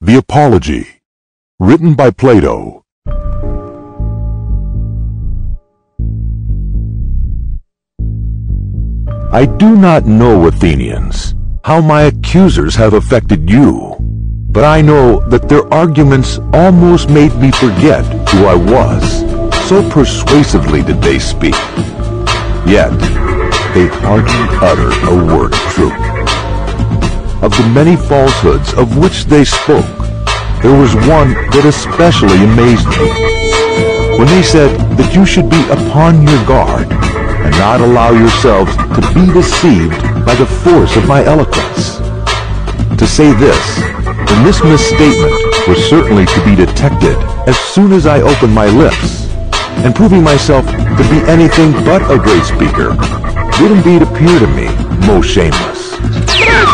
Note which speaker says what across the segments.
Speaker 1: The Apology, written by Plato. I do not know, Athenians, how my accusers have affected you, but I know that their arguments almost made me forget who I was. So persuasively did they speak. Yet, they hardly uttered a word of truth. Of the many falsehoods of which they spoke, there was one that especially amazed me. When they said that you should be upon your guard and not allow yourselves to be deceived by the force of my eloquence. To say this, then this misstatement was certainly to be detected as soon as I opened my lips, and proving myself to be anything but a great speaker did indeed appear to me most shameless.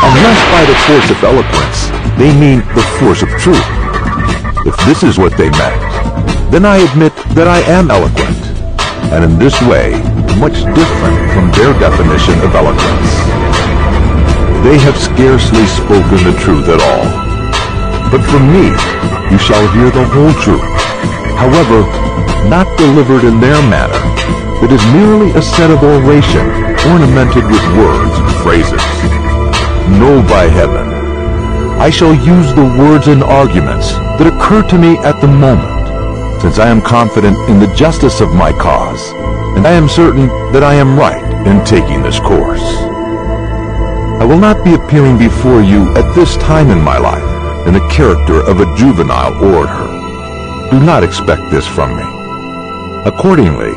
Speaker 1: Unless by the force of eloquence they mean the force of truth. If this is what they meant, then I admit that I am eloquent, and in this way much different from their definition of eloquence. They have scarcely spoken the truth at all. But from me you shall hear the whole truth, however, not delivered in their manner. It is merely a set of oration ornamented with words and phrases. No, by heaven, I shall use the words and arguments that occur to me at the moment, since I am confident in the justice of my cause, and I am certain that I am right in taking this course. I will not be appearing before you at this time in my life in the character of a juvenile orator. Do not expect this from me. Accordingly,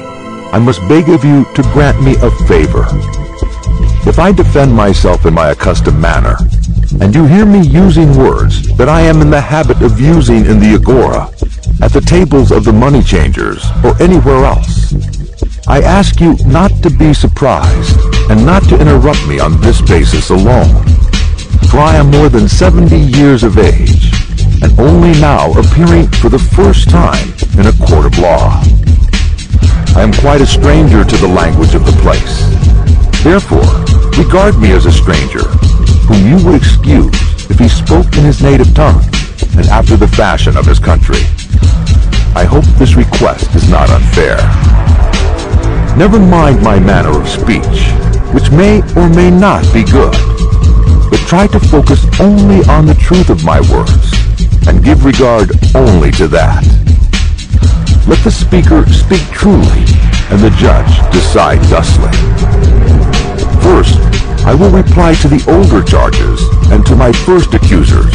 Speaker 1: I must beg of you to grant me a favor. If I defend myself in my accustomed manner, and you hear me using words that I am in the habit of using in the agora, at the tables of the money changers, or anywhere else, I ask you not to be surprised, and not to interrupt me on this basis alone. For I am more than 70 years of age, and only now appearing for the first time in a court of law. I am quite a stranger to the language of the place. Therefore, regard me as a stranger, whom you would excuse if he spoke in his native tongue, and after the fashion of his country. I hope this request is not unfair. Never mind my manner of speech, which may or may not be good, but try to focus only on the truth of my words, and give regard only to that. Let the speaker speak truly, and the judge decide thusly. First, I will reply to the older charges and to my first accusers,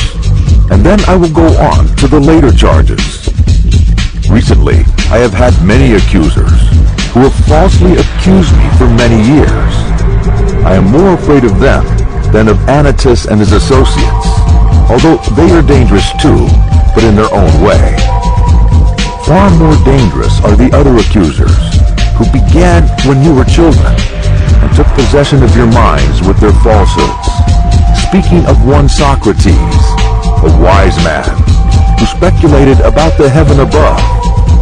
Speaker 1: and then I will go on to the later charges. Recently, I have had many accusers who have falsely accused me for many years. I am more afraid of them than of Anytus and his associates, although they are dangerous too, but in their own way. Far more dangerous are the other accusers, who began when you were children, and took possession of your minds with their falsehoods. Speaking of one Socrates, a wise man, who speculated about the heaven above,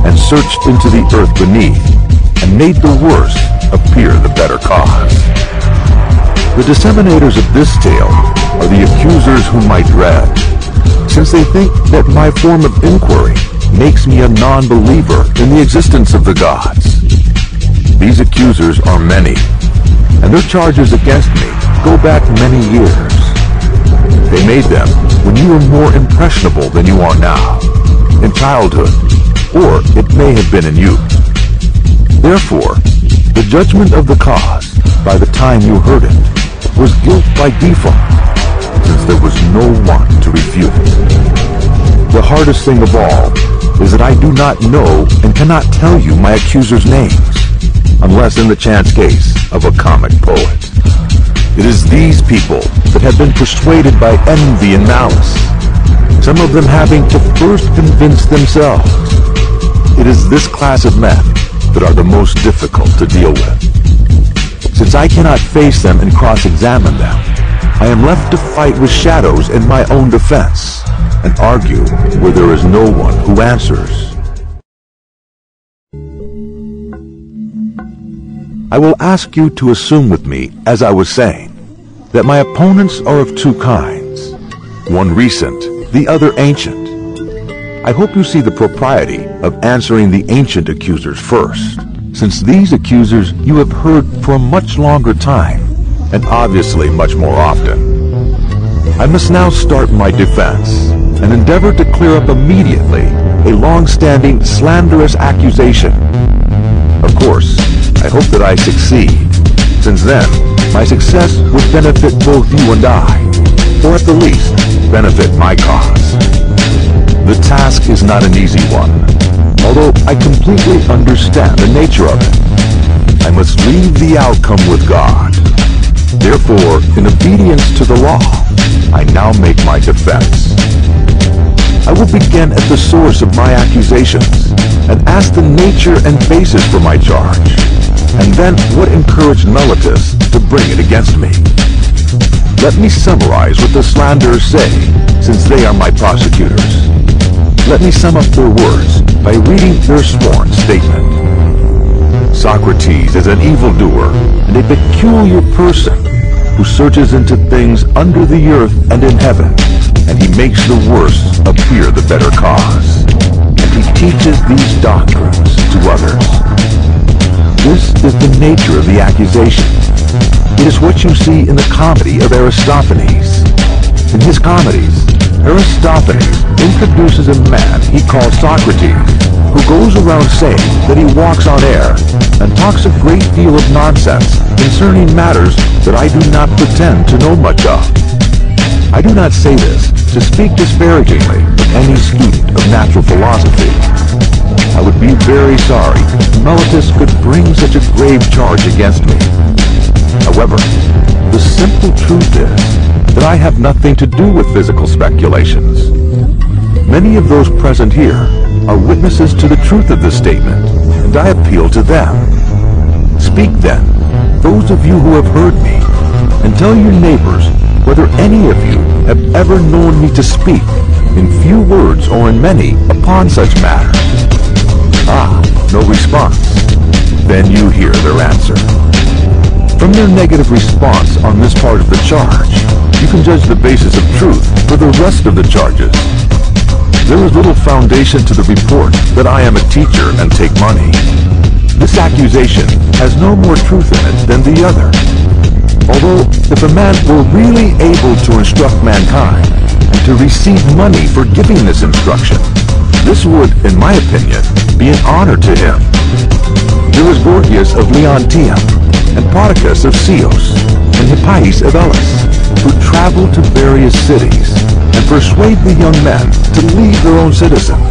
Speaker 1: and searched into the earth beneath, and made the worst appear the better cause. The disseminators of this tale are the accusers whom I dread, since they think that my form of inquiry makes me a non-believer in the existence of the gods. These accusers are many, and their charges against me go back many years. They made them when you were more impressionable than you are now, in childhood, or it may have been in youth. Therefore, the judgment of the cause, by the time you heard it, was guilt by default, since there was no one to refute it. The hardest thing of all is that I do not know and cannot tell you my accusers' names, unless in the chance case of a comic poet. It is these people that have been persuaded by envy and malice, some of them having to first convince themselves. It is this class of men that are the most difficult to deal with. Since I cannot face them and cross-examine them, I am left to fight with shadows in my own defense, and argue where there is no one who answers. I will ask you to assume with me, as I was saying, that my opponents are of two kinds. One recent, the other ancient. I hope you see the propriety of answering the ancient accusers first, since these accusers you have heard for a much longer time, and obviously much more often. I must now start my defense, and endeavor to clear up immediately a long-standing slanderous accusation. Of course, I hope that I succeed, since then my success would benefit both you and I, or at the least, benefit my cause. The task is not an easy one, although I completely understand the nature of it. I must leave the outcome with God. Therefore, in obedience to the law, I now make my defense. I will begin at the source of my accusations, and ask the nature and basis for my charge, and then what encouraged Meletus to bring it against me. Let me summarize what the slanderers say, since they are my prosecutors. Let me sum up their words by reading their sworn statement. Socrates is an evildoer and a peculiar person who searches into things under the earth and in heaven, and he makes the worse appear the better cause, and he teaches these doctrines to others. This is the nature of the accusation. It is what you see in the comedy of Aristophanes. In his comedies, Aristophanes introduces a man he calls Socrates, who goes around saying that he walks on air and talks a great deal of nonsense concerning matters that I do not pretend to know much of. I do not say this to speak disparagingly of any student of natural philosophy. I would be very sorry if Meletus could bring such a grave charge against me. However, the simple truth is that I have nothing to do with physical speculations. Many of those present here are witnesses to the truth of this statement, and I appeal to them. Speak then, those of you who have heard me, and tell your neighbors whether any of you have ever known me to speak, in few words or in many, upon such matters. Ah, no response. Then you hear their answer. From their negative response on this part of the charge, you can judge the basis of truth for the rest of the charges. There is little foundation to the report that I am a teacher and take money. This accusation has no more truth in it than the other. Although, if a man were really able to instruct mankind, and to receive money for giving this instruction, this would, in my opinion, be an honor to him. There is Gorgias of Leontium, and Prodicus of Ceos, and Hippias of Elis, who travel to various cities, and persuade the young men to leave their own citizens,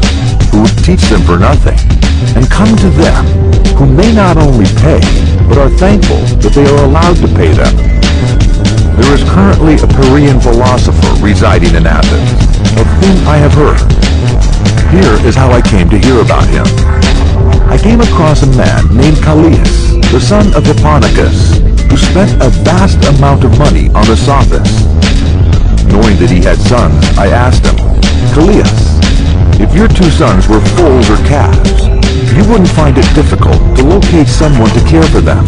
Speaker 1: who would teach them for nothing, and come to them, who may not only pay, but are thankful that they are allowed to pay them. There is currently a Parian philosopher residing in Athens, of whom I have heard. Here is how I came to hear about him. I came across a man named Callias, the son of Hipponicus, who spent a vast amount of money on the sophists. Knowing that he had sons, I asked him, Callias, if your two sons were foals or calves, you wouldn't find it difficult to locate someone to care for them.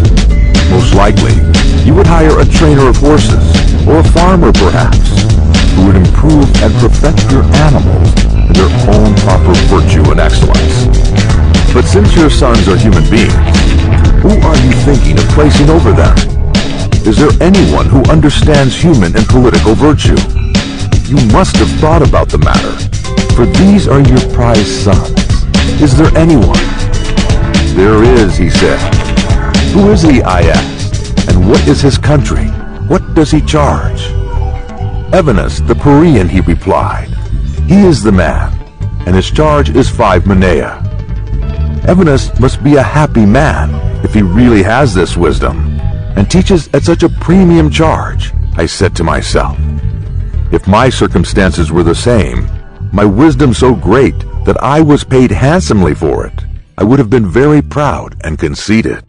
Speaker 1: Most likely, you would hire a trainer of horses, or a farmer perhaps, who would improve and perfect your animals in their own proper virtue and excellence. But since your sons are human beings, who are you thinking of placing over them? Is there anyone who understands human and political virtue? You must have thought about the matter, for these are your prized sons. Is there anyone? There is, he said. Who is he, I asked, and what is his country? What does he charge? Evenus, the Parian, he replied. He is the man, and his charge is 5 manea. Evenus must be a happy man if he really has this wisdom, and teaches at such a premium charge, I said to myself. If my circumstances were the same, my wisdom so great that I was paid handsomely for it, I would have been very proud and conceited.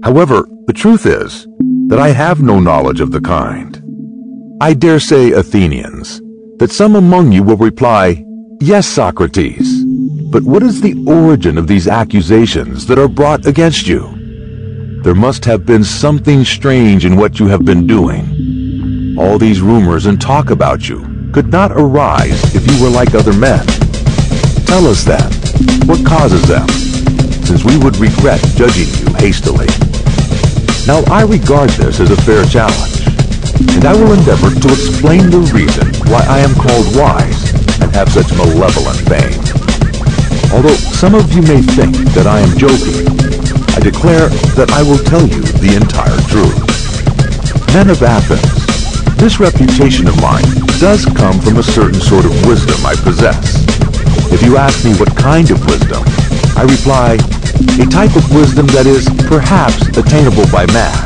Speaker 1: However, the truth is that I have no knowledge of the kind. I dare say, Athenians, that some among you will reply, Yes, Socrates. But what is the origin of these accusations that are brought against you? There must have been something strange in what you have been doing. All these rumors and talk about you could not arise if you were like other men. Tell us then, what causes them, since we would regret judging you hastily. Now I regard this as a fair challenge, and I will endeavor to explain the reason why I am called wise and have such malevolent fame. Although some of you may think that I am joking, I declare that I will tell you the entire truth. Men of Athens, this reputation of mine does come from a certain sort of wisdom I possess. If you ask me what kind of wisdom, I reply, a type of wisdom that is perhaps attainable by man.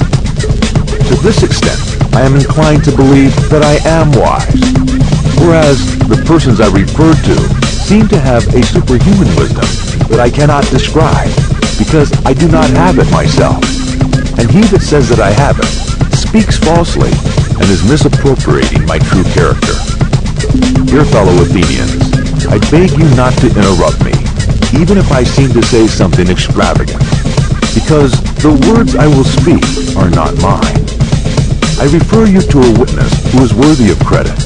Speaker 1: To this extent, I am inclined to believe that I am wise, whereas the persons I referred to seem to have a superhuman wisdom that I cannot describe, because I do not have it myself. And he that says that I have it speaks falsely and is misappropriating my true character. Dear fellow Athenians, I beg you not to interrupt me, even if I seem to say something extravagant, because the words I will speak are not mine. I refer you to a witness who is worthy of credit.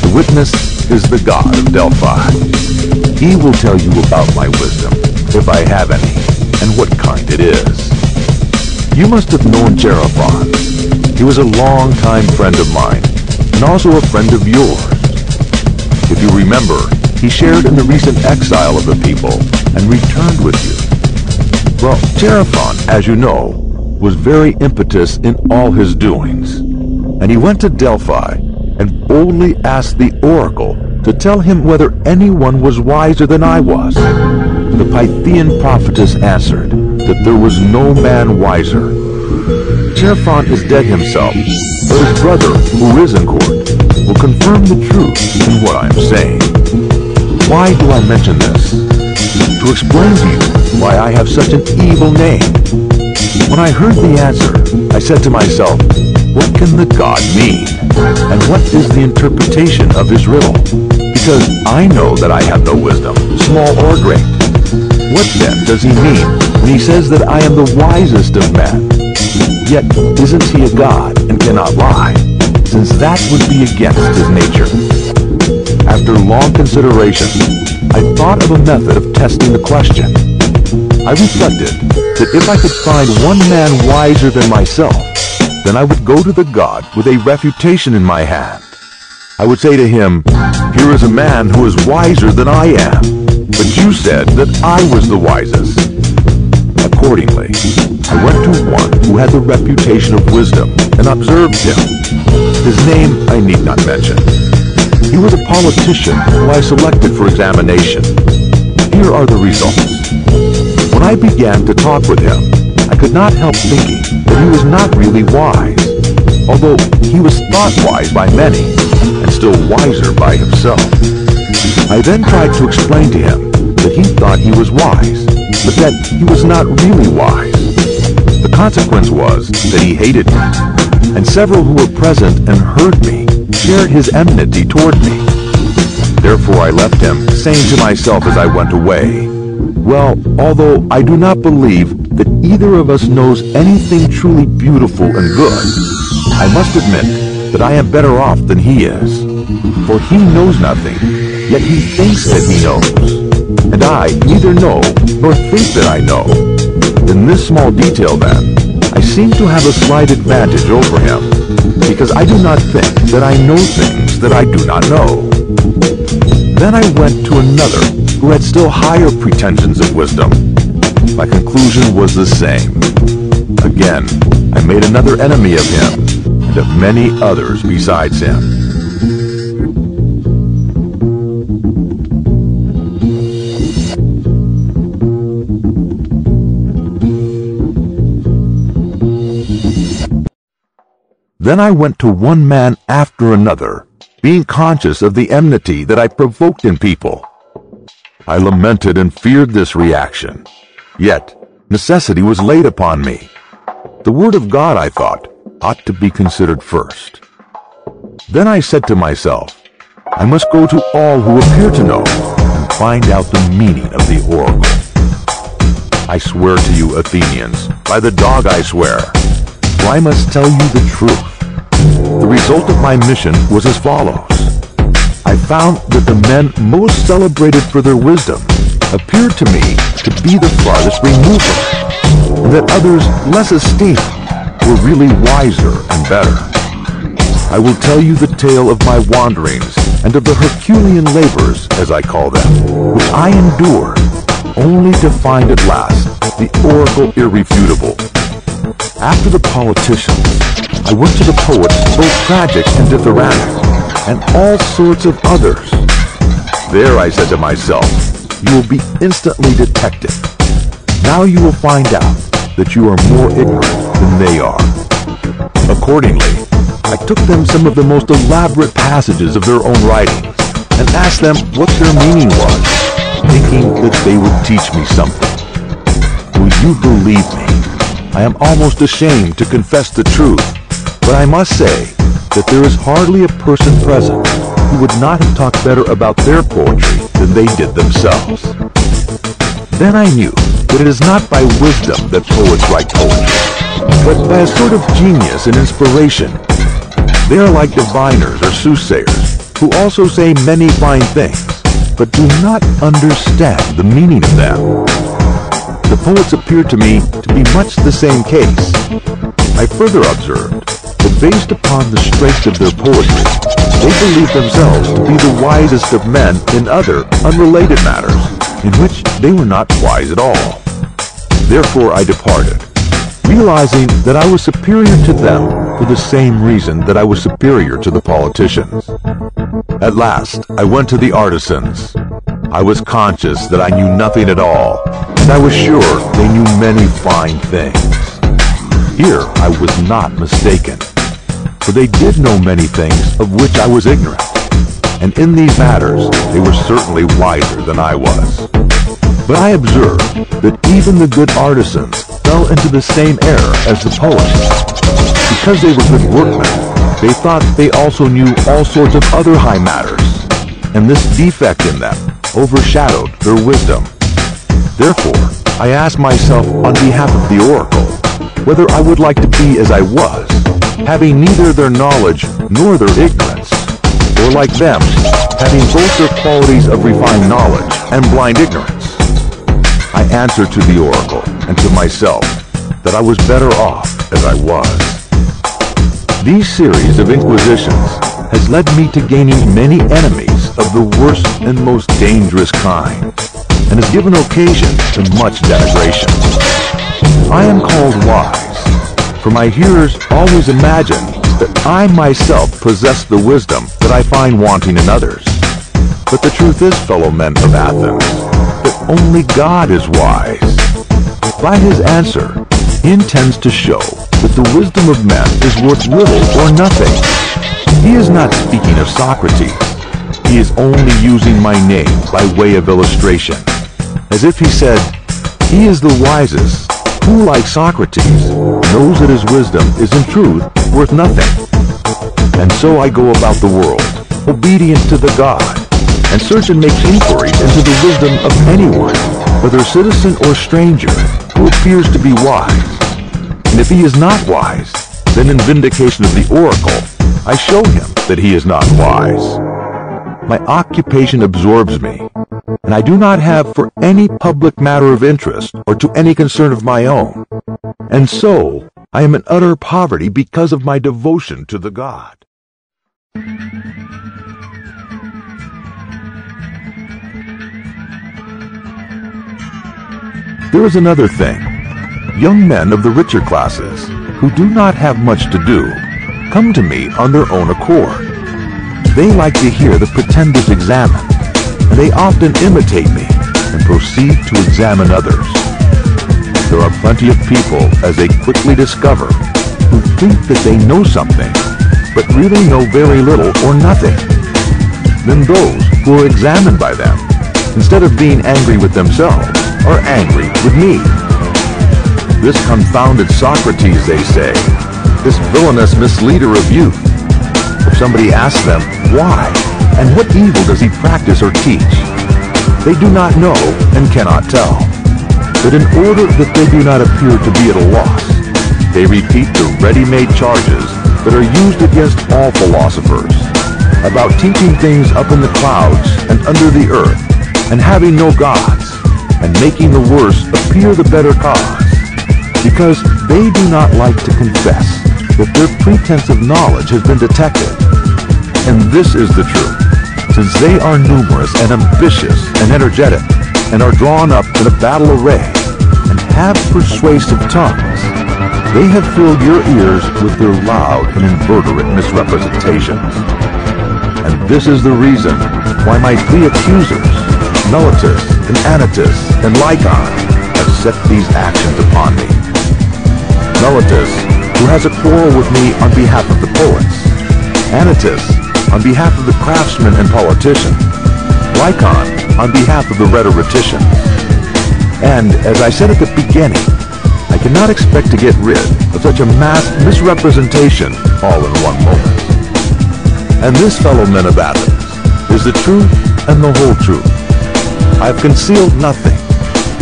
Speaker 1: The witness is the god of Delphi. He will tell you about my wisdom, if I have any, and what kind it is. You must have known Chaerephon. He was a long-time friend of mine, and also a friend of yours. If you remember, he shared in the recent exile of the people, and returned with you. Well, Chaerephon, as you know, was very impetuous in all his doings, and he went to Delphi and boldly asked the oracle to tell him whether anyone was wiser than I was. The Pythian prophetess answered that there was no man wiser. Chaerephon is dead himself, but his brother, who is in court, will confirm the truth in what I am saying. Why do I mention this? To explain to you why I have such an evil name. When I heard the answer, I said to myself, what can the god mean? And what is the interpretation of his riddle? Because I know that I have no wisdom, small or great. What then does he mean when he says that I am the wisest of men? Yet isn't he a god and cannot lie, since that would be against his nature? After long consideration, I thought of a method of testing the question. I reflected that if I could find one man wiser than myself, then I would go to the god with a refutation in my hand. I would say to him, here is a man who is wiser than I am, but you said that I was the wisest. Accordingly, I went to one who had the reputation of wisdom and observed him. His name I need not mention. He was a politician who I selected for examination. Here are the results. When I began to talk with him, I could not help thinking that he was not really wise, although he was thought wise by many, and still wiser by himself. I then tried to explain to him that he thought he was wise, but that he was not really wise. The consequence was that he hated me, and several who were present and heard me shared his enmity toward me. Therefore I left him, saying to myself as I went away, well, although I do not believe that either of us knows anything truly beautiful and good, I must admit that I am better off than he is. For he knows nothing, yet he thinks that he knows. And I neither know nor think that I know. In this small detail, then, I seem to have a slight advantage over him, because I do not think that I know things that I do not know. Then I went to another who had still higher pretensions of wisdom. My conclusion was the same. Again, I made another enemy of him, and of many others besides him. Then I went to one man after another, being conscious of the enmity that I provoked in people. I lamented and feared this reaction. Yet, necessity was laid upon me. The word of God, I thought, ought to be considered first. Then I said to myself, I must go to all who appear to know, find out the meaning of the oracle. I swear to you, Athenians, by the dog I swear, for I must tell you the truth. The result of my mission was as follows. I found that the men most celebrated for their wisdom appeared to me to be the farthest removed from it, and that others less esteemed were really wiser and better. I will tell you the tale of my wanderings and of the Herculean labors, as I call them, which I endured, only to find at last the oracle irrefutable. After the politicians, I went to the poets, both tragic and dithyrambic, and all sorts of others. There, I said to myself, you will be instantly detected. Now you will find out that you are more ignorant than they are. Accordingly, I took them some of the most elaborate passages of their own writings and asked them what their meaning was, thinking that they would teach me something. Will you believe me? I am almost ashamed to confess the truth, but I must say that there is hardly a person present who would not have talked better about their poetry than they did themselves. Then I knew that it is not by wisdom that poets write poetry, but by a sort of genius and inspiration. They are like diviners or soothsayers, who also say many fine things, but do not understand the meaning of them. The poets appeared to me to be much the same case. I further observed that based upon the strength of their poetry, they believed themselves to be the wisest of men in other, unrelated matters, in which they were not wise at all. Therefore I departed, realizing that I was superior to them for the same reason that I was superior to the politicians. At last, I went to the artisans. I was conscious that I knew nothing at all, and I was sure they knew many fine things. Here I was not mistaken, for they did know many things of which I was ignorant, and in these matters they were certainly wiser than I was. But I observed that even the good artisans fell into the same error as the poets. Because they were good workmen, they thought they also knew all sorts of other high matters, and this defect in them overshadowed their wisdom. Therefore, I asked myself on behalf of the oracle whether I would like to be as I was, having neither their knowledge nor their ignorance, or like them, having both their qualities of refined knowledge and blind ignorance. I answered to the oracle and to myself that I was better off as I was. These series of inquisitions has led me to gaining many enemies of the worst and most dangerous kind, and has given occasion to much denigration. I am called wise, for my hearers always imagine that I myself possess the wisdom that I find wanting in others. But the truth is, fellow men of Athens, that only God is wise. By his answer, he intends to show that the wisdom of men is worth little or nothing. He is not speaking of Socrates. He is only using my name by way of illustration, as if he said, he is the wisest, who, like Socrates, knows that his wisdom is in truth worth nothing. And so I go about the world, obedient to the God, and search and make inquiries into the wisdom of anyone, whether citizen or stranger, who appears to be wise. And if he is not wise, then in vindication of the oracle, I show him that he is not wise. My occupation absorbs me, and I do not have for any public matter of interest or to any concern of my own. And so, I am in utter poverty because of my devotion to the God. There is another thing. Young men of the richer classes, who do not have much to do, come to me on their own accord. They like to hear the pretenders examine, and they often imitate me and proceed to examine others. There are plenty of people, as they quickly discover, who think that they know something, but really know very little or nothing. Then those who are examined by them, instead of being angry with themselves, are angry with me. This confounded Socrates, they say, this villainous misleader of youth. If somebody asks them why, and what evil does he practice or teach, they do not know and cannot tell. But in order that they do not appear to be at a loss, they repeat the ready-made charges that are used against all philosophers about teaching things up in the clouds and under the earth, and having no gods, and making the worse appear the better cause, because they do not like to confess that their pretense of knowledge has been detected. And this is the truth, since they are numerous and ambitious and energetic, and are drawn up in a battle array, and have persuasive tongues. They have filled your ears with their loud and inverterate misrepresentations. And this is the reason why my three accusers, Meletus and Anytus and Lycon, have set these actions upon me. Meletus, who has a quarrel with me on behalf of the poets, Anytus on behalf of the craftsmen and politicians, Lycon on behalf of the rhetoricians. And, as I said at the beginning, I cannot expect to get rid of such a mass misrepresentation all in one moment. And this, fellow men of Athens, is the truth and the whole truth. I have concealed nothing.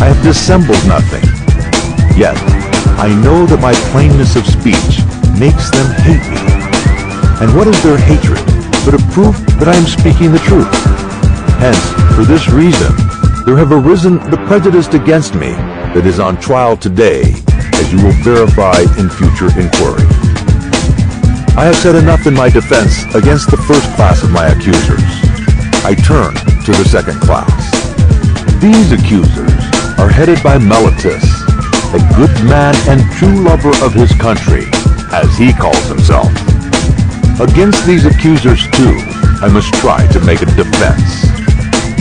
Speaker 1: I have dissembled nothing. Yet, I know that my plainness of speech makes them hate me. And what is their hatred but a proof that I am speaking the truth? Hence, for this reason, there have arisen the prejudice against me that is on trial today, as you will verify in future inquiry. I have said enough in my defense against the first class of my accusers. I turn to the second class. These accusers are headed by Meletus, a good man and true lover of his country, as he calls himself. Against these accusers, too, I must try to make a defense.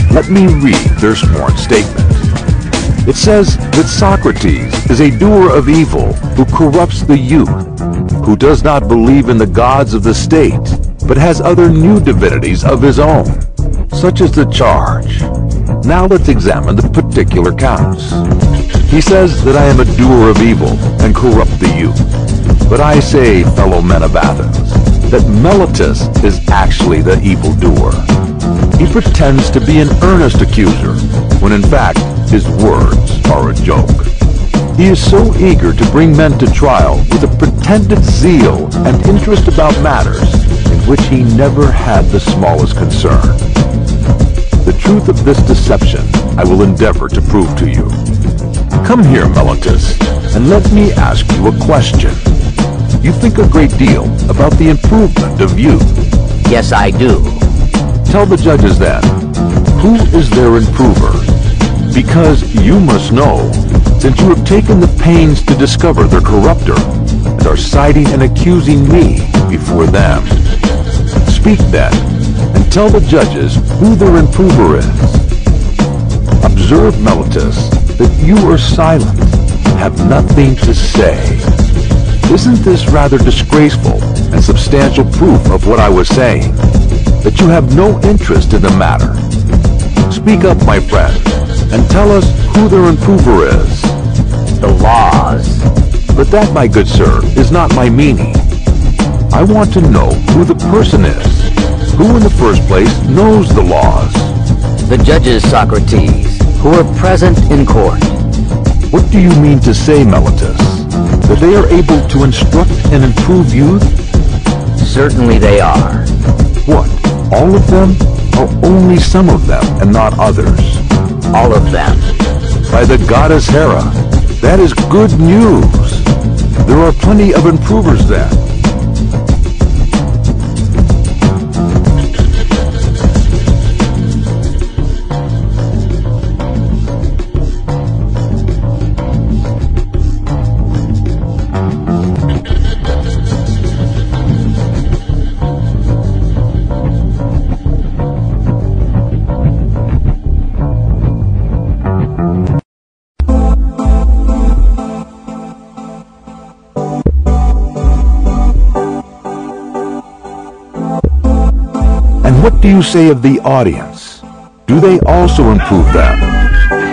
Speaker 1: Let me read their sworn statement. It says that Socrates is a doer of evil who corrupts the youth, who does not believe in the gods of the state, but has other new divinities of his own. Such is the charge. Now let's examine the particular counts. He says that I am a doer of evil and corrupt the youth. But I say, fellow men of Athens, that Meletus is actually the evildoer. He pretends to be an earnest accuser, when in fact his words are a joke. He is so eager to bring men to trial with a pretended zeal and interest about matters in which he never had the smallest concern. The truth of this deception I will endeavor to prove to you. Come here, Meletus, and let me ask you a question. You think a great deal about the improvement of youth.
Speaker 2: Yes, I do.
Speaker 1: Tell the judges then, who is their improver? Because you must know, since you have taken the pains to discover their corrupter, and are citing and accusing me before them. Speak then, and tell the judges who their improver is. Observe, Meletus, that you are silent, have nothing to say. Isn't this rather disgraceful and substantial proof of what I was saying? That you have no interest in the matter? Speak up, my friend, and tell us who their improver is.
Speaker 2: The laws.
Speaker 1: But that, my good sir, is not my meaning. I want to know who the person is. Who in the first place knows the laws?
Speaker 2: The judges, Socrates, who are present in court.
Speaker 1: What do you mean to say, Meletus? That they are able to instruct and improve youth?
Speaker 2: Certainly they are.
Speaker 1: What, all of them? Or only some of them and not others?
Speaker 2: All of them.
Speaker 1: By the goddess Hera, that is good news. There are plenty of improvers then. What do you say of the audience? Do they also improve them?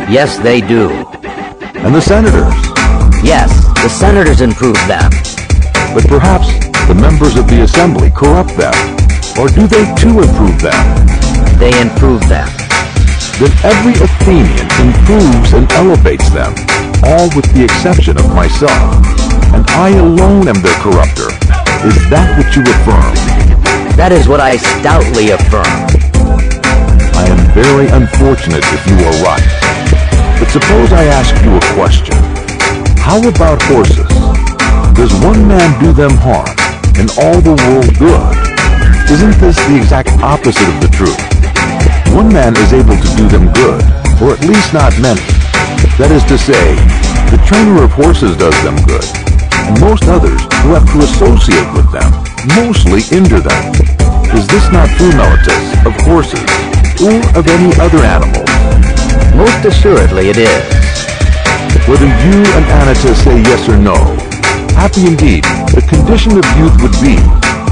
Speaker 2: Yes, they do.
Speaker 1: And the senators?
Speaker 2: Yes, the senators improve them.
Speaker 1: But perhaps the members of the assembly corrupt them. Or do they too improve them?
Speaker 2: They improve them.
Speaker 1: then every Athenian improves and elevates them, all with the exception of myself, and I alone am their corrupter. Is that what you affirm?
Speaker 2: That is what I stoutly affirm.
Speaker 1: I am very unfortunate if you are right. But suppose I ask you a question. How about horses? Does one man do them harm, and all the world good? Isn't this the exact opposite of the truth? One man is able to do them good, or at least not many. That is to say, the trainer of horses does them good, and most others who have to associate with them mostly injure them. Is this not true, Meletus, of horses, or of any other animals?
Speaker 2: Most assuredly it is.
Speaker 1: Whether you and Anytus say yes or no, happy indeed the condition of youth would be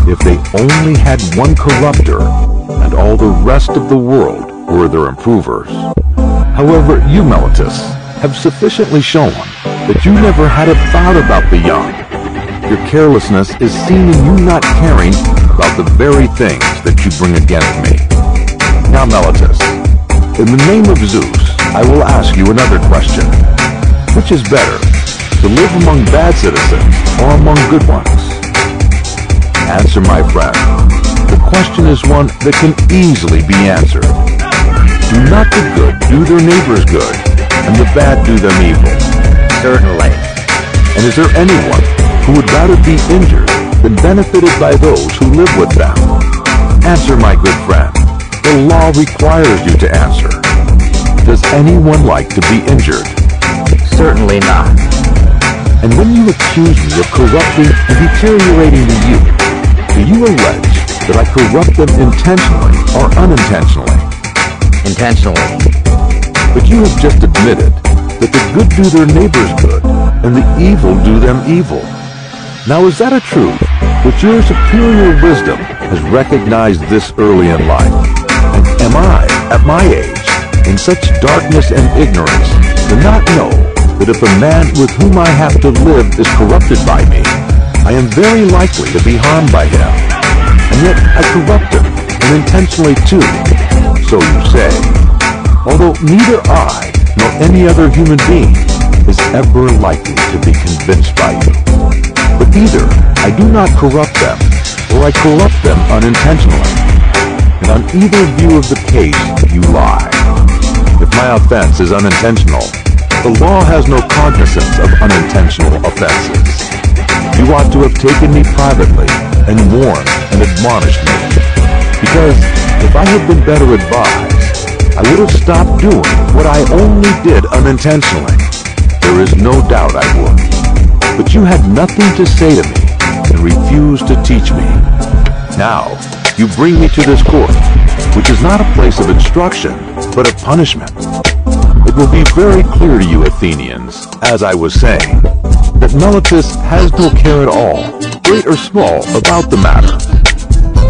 Speaker 1: if they only had one corrupter and all the rest of the world were their improvers. However, you, Meletus, have sufficiently shown that you never had a thought about the young. Your carelessness is seen in you not caring about the very things that you bring against me. Now, Meletus, in the name of Zeus, I will ask you another question. Which is better, to live among bad citizens or among good ones? Answer, my friend. The question is one that can easily be answered. Do not the good do their neighbors good, and the bad do them evil?
Speaker 2: Certainly.
Speaker 1: And is there anyone who would rather be injured than benefited by those who live with them? Answer, my good friend. The law requires you to answer. Does anyone like to be injured?
Speaker 2: Certainly not.
Speaker 1: And when you accuse me of corrupting and deteriorating the youth, do you allege that I corrupt them intentionally or unintentionally?
Speaker 2: Intentionally.
Speaker 1: But you have just admitted that the good do their neighbors good, and the evil do them evil. Now is that a truth which your superior wisdom has recognized this early in life? And am I, at my age, in such darkness and ignorance, to not know that if a man with whom I have to live is corrupted by me, I am very likely to be harmed by him, and yet I corrupt him, and intentionally too, so you say, although neither I nor any other human being is ever likely to be convinced by you. But either I do not corrupt them, or I corrupt them unintentionally, and on either view of the case you lie. If my offense is unintentional, the law has no cognizance of unintentional offenses. You ought to have taken me privately and warned and admonished me, because if I had been better advised, I would have stopped doing what I only did unintentionally. There is no doubt I would. But you had nothing to say to me and refused to teach me. Now, you bring me to this court, which is not a place of instruction, but of punishment. It will be very clear to you, Athenians, as I was saying, that Meletus has no care at all, great or small, about the matter.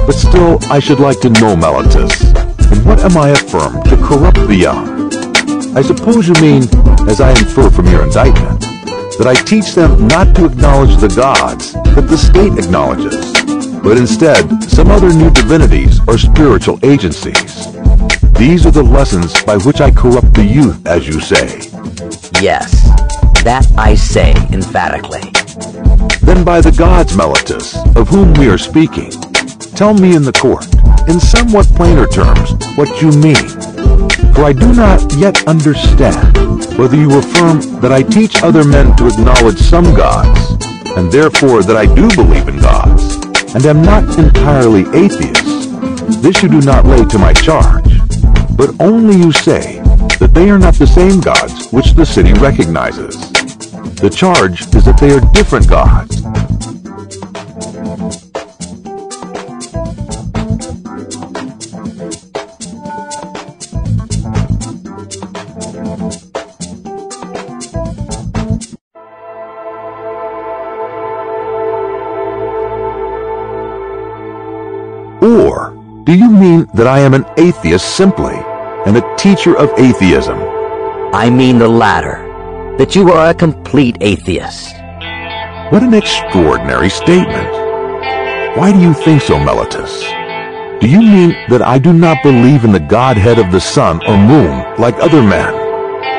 Speaker 1: But still, I should like to know, Meletus, in what am I affirmed to corrupt the young? I suppose you mean, as I infer from your indictment, that I teach them not to acknowledge the gods that the state acknowledges, but instead some other new divinities or spiritual agencies. These are the lessons by which I corrupt the youth, as you say.
Speaker 2: Yes, that I say emphatically.
Speaker 1: Then by the gods, Meletus, of whom we are speaking, tell me in the court, in somewhat plainer terms, what you mean. For I do not yet understand whether you affirm that I teach other men to acknowledge some gods, and therefore that I do believe in gods, and am not entirely atheist. This you do not lay to my charge, but only you say that they are not the same gods which the city recognizes. The charge is that they are different gods. Or do you mean that I am an atheist simply, and a teacher of atheism?
Speaker 2: I mean the latter, that you are a complete atheist.
Speaker 1: What an extraordinary statement. Why do you think so, Meletus? Do you mean that I do not believe in the Godhead of the sun or moon like other men?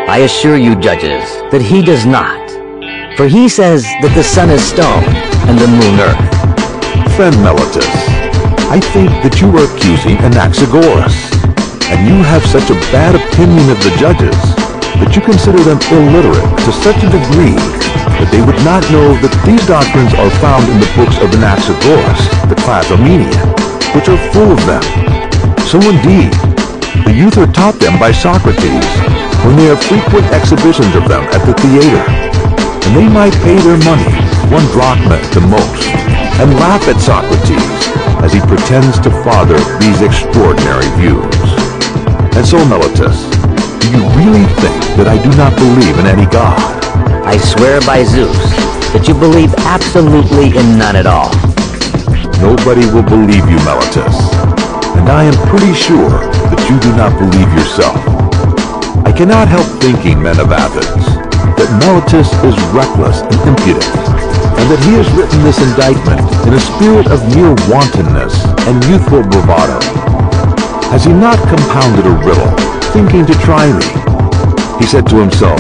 Speaker 2: I assure you, judges, that he does not. For he says that the sun is stone and the moon earth.
Speaker 1: Friend Meletus, I think that you are accusing Anaxagoras, and you have such a bad opinion of the judges that you consider them illiterate to such a degree that they would not know that these doctrines are found in the books of Anaxagoras, the Clazomenian, which are full of them. So indeed, the youth are taught them by Socrates, when there are frequent exhibitions of them at the theater, and they might pay their money, 1 drachma at the most, and laugh at Socrates as he pretends to father these extraordinary views. And so, Meletus, do you really think that I do not believe in any god?
Speaker 2: I swear by Zeus that you believe absolutely in none at all.
Speaker 1: Nobody will believe you, Meletus, and I am pretty sure that you do not believe yourself. I cannot help thinking, men of Athens, that Meletus is reckless and impudent, and that he has written this indictment in a spirit of mere wantonness and youthful bravado. Has he not compounded a riddle, thinking to try me? He said to himself,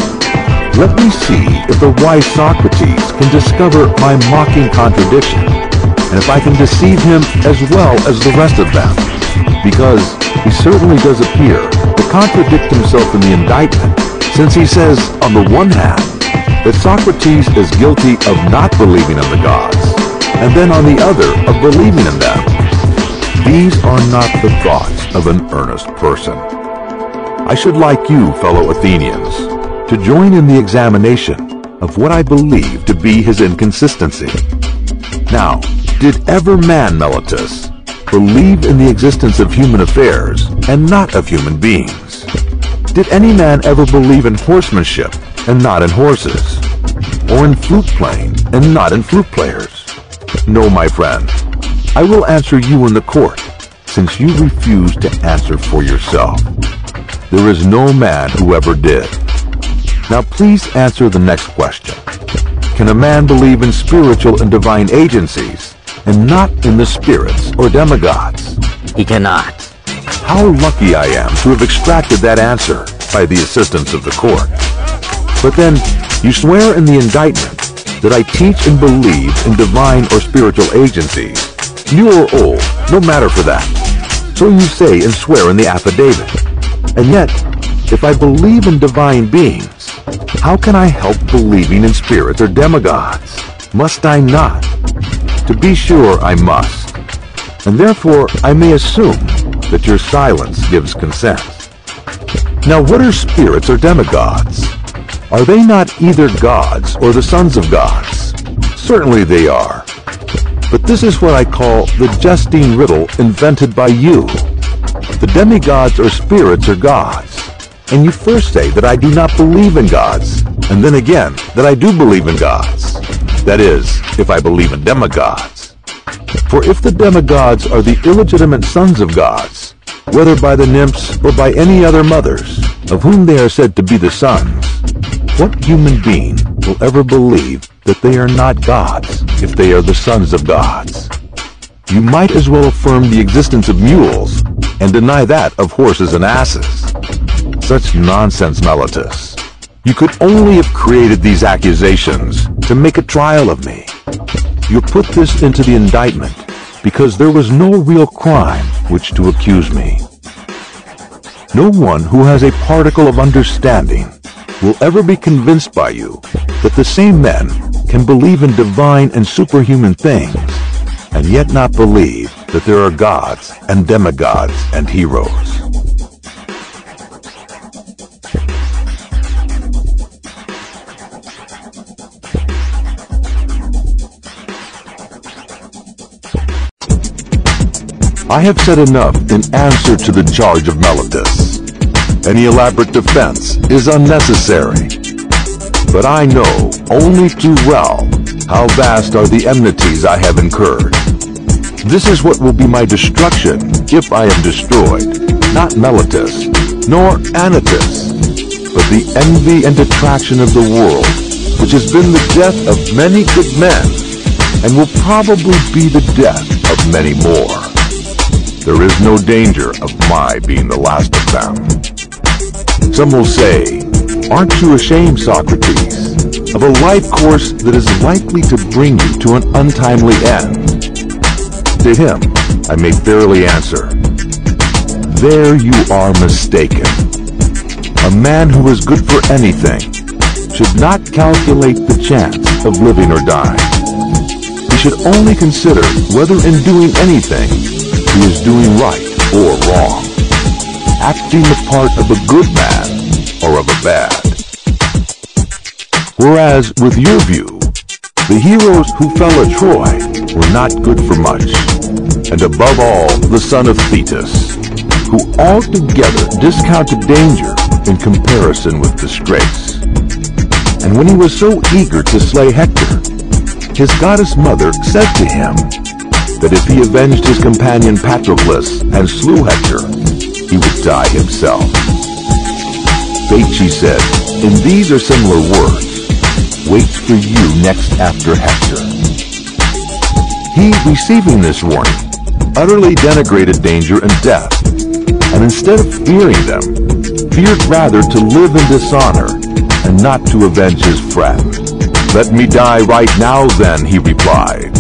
Speaker 1: "Let me see if the wise Socrates can discover my mocking contradiction, and if I can deceive him as well as the rest of them, because he certainly does appear to contradict himself in the indictment, since he says, on the one hand, that Socrates is guilty of not believing in the gods, and then on the other, of believing in them. These are not the thoughts of an earnest person. I should like you, fellow Athenians, to join in the examination of what I believe to be his inconsistency. Now, did ever man, Meletus, believe in the existence of human affairs and not of human beings? Did any man ever believe in horsemanship and not in horses? Or in flute playing and not in flute players? No, my friend. I will answer you in the court, since you refuse to answer for yourself. There is no man who ever did. Now please answer the next question. Can a man believe in spiritual and divine agencies, and not in the spirits or demigods?
Speaker 2: He cannot.
Speaker 1: How lucky I am to have extracted that answer by the assistance of the court. But then, you swear in the indictment that I teach and believe in divine or spiritual agencies, new or old, no matter for that. So you say and swear in the affidavit. And yet, if I believe in divine beings, how can I help believing in spirits or demigods? Must I not? To be sure, I must. And therefore, I may assume that your silence gives consent. Now, what are spirits or demigods? Are they not either gods or the sons of gods? Certainly they are. But this is what I call the jesting riddle invented by you. The demigods or spirits are gods. And you first say that I do not believe in gods, and then again that I do believe in gods. That is, if I believe in demigods. For if the demigods are the illegitimate sons of gods, whether by the nymphs or by any other mothers, of whom they are said to be the sons, what human being will ever believe that they are not gods if they are the sons of gods? You might as well affirm the existence of mules and deny that of horses and asses. Such nonsense, Meletus. You could only have created these accusations to make a trial of me. You put this into the indictment because there was no real crime which to accuse me. No one who has a particle of understanding will ever be convinced by you that the same men can believe in divine and superhuman things and yet not believe that there are gods and demigods and heroes. I have said enough in answer to the charge of Meletus. Any elaborate defense is unnecessary. But I know only too well how vast are the enmities I have incurred. This is what will be my destruction if I am destroyed, not Meletus, nor Anytus, but the envy and detraction of the world, which has been the death of many good men, and will probably be the death of many more. there is no danger of my being the last of them. Some will say, aren't you ashamed, Socrates, of a life course that is likely to bring you to an untimely end? To him, I may fairly answer, there you are mistaken. A man who is good for anything should not calculate the chance of living or dying. He should only consider whether in doing anything he is doing right or wrong, acting the part of a good man or of a bad. Whereas, with your view, the heroes who fell at Troy were not good for much, and above all, the son of Thetis, who altogether discounted danger in comparison with disgrace. And when he was so eager to slay Hector, his goddess mother said to him that if he avenged his companion Patroclus and slew Hector, he would die himself. Fate, she said, in these or similar words, waits for you next after Hector. He, receiving this warning, utterly denigrated danger and death, and instead of fearing them, feared rather to live in dishonor and not to avenge his friend. Let me die right now then, he replied,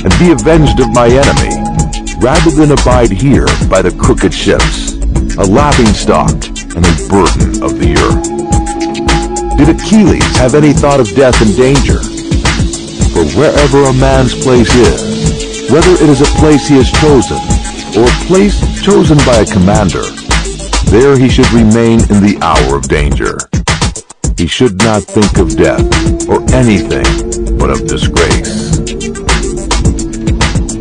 Speaker 1: and be avenged of my enemy, rather than abide here by the crooked ships, a laughingstock and a burden of the earth. Did Achilles have any thought of death and danger? For wherever a man's place is, whether it is a place he has chosen, or a place chosen by a commander, there he should remain in the hour of danger. He should not think of death, or anything but of disgrace.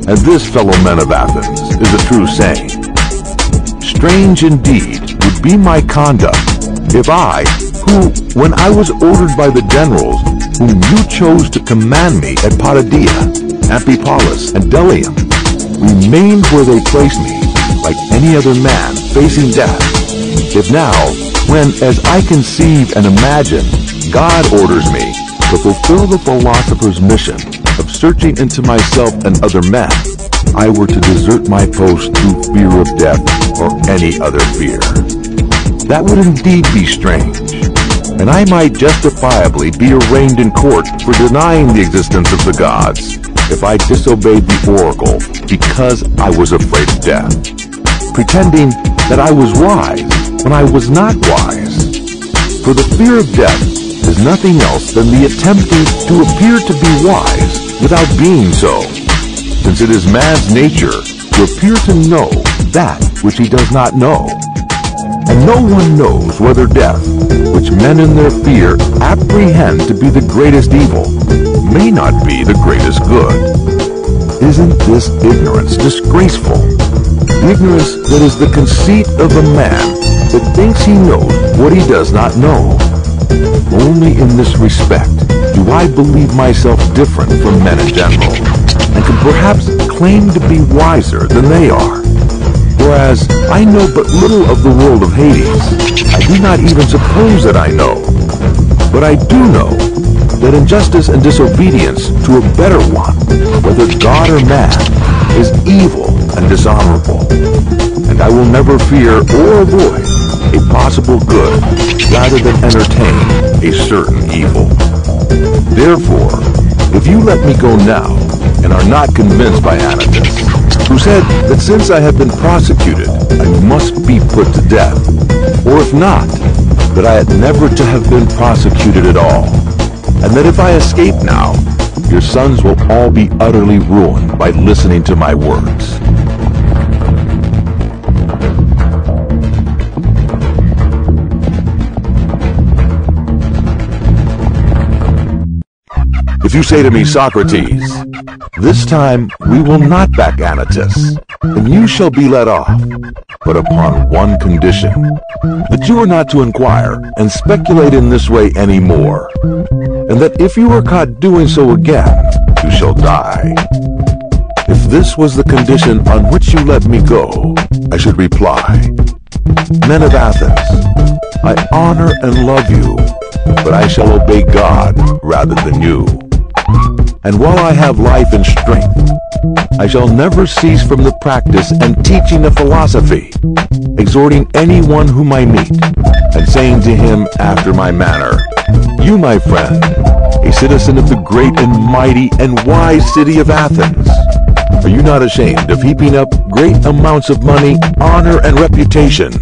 Speaker 1: And this, fellow men of Athens, is a true saying. Strange indeed would be my conduct if I, who, when I was ordered by the generals whom you chose to command me at Potidaea, Amphipolis, and Delium, remained where they placed me, like any other man facing death, if now, when, as I conceive and imagine, God orders me to fulfill the philosopher's mission of searching into myself and other men, I were to desert my post through fear of death or any other fear. That would indeed be strange, and I might justifiably be arraigned in court for denying the existence of the gods if I disobeyed the oracle because I was afraid of death, pretending that I was wise when I was not wise. For the fear of death is nothing else than the attempting to appear to be wise without being so, since it is man's nature to appear to know that which he does not know. And no one knows whether death, which men in their fear apprehend to be the greatest evil, may not be the greatest good. Isn't this ignorance disgraceful? Ignorance that is the conceit of a man that thinks he knows what he does not know. Only in this respect do I believe myself different from men in general, and can perhaps claim to be wiser than they are. Whereas I know but little of the world of Hades, I do not even suppose that I know. But I do know that injustice and disobedience to a better one, whether God or man, is evil and dishonorable, and I will never fear or avoid a possible good rather than entertain a certain evil. Therefore, if you let me go now and are not convinced by Anytus, who said that since I have been prosecuted, I must be put to death, or if not, that I had never to have been prosecuted at all, and that if I escape now, your sons will all be utterly ruined by listening to my words. If you say to me, Socrates, this time we will not back Anytus, then you shall be let off, but upon one condition, that you are not to inquire and speculate in this way any more, and that if you are caught doing so again, you shall die. If this was the condition on which you let me go, I should reply, Men of Athens, I honor and love you, but I shall obey God rather than you. And while I have life and strength, I shall never cease from the practice and teaching of philosophy, exhorting anyone whom I meet, and saying to him after my manner, "You, my friend, a citizen of the great and mighty and wise city of Athens, are you not ashamed of heaping up great amounts of money, honor, and reputation,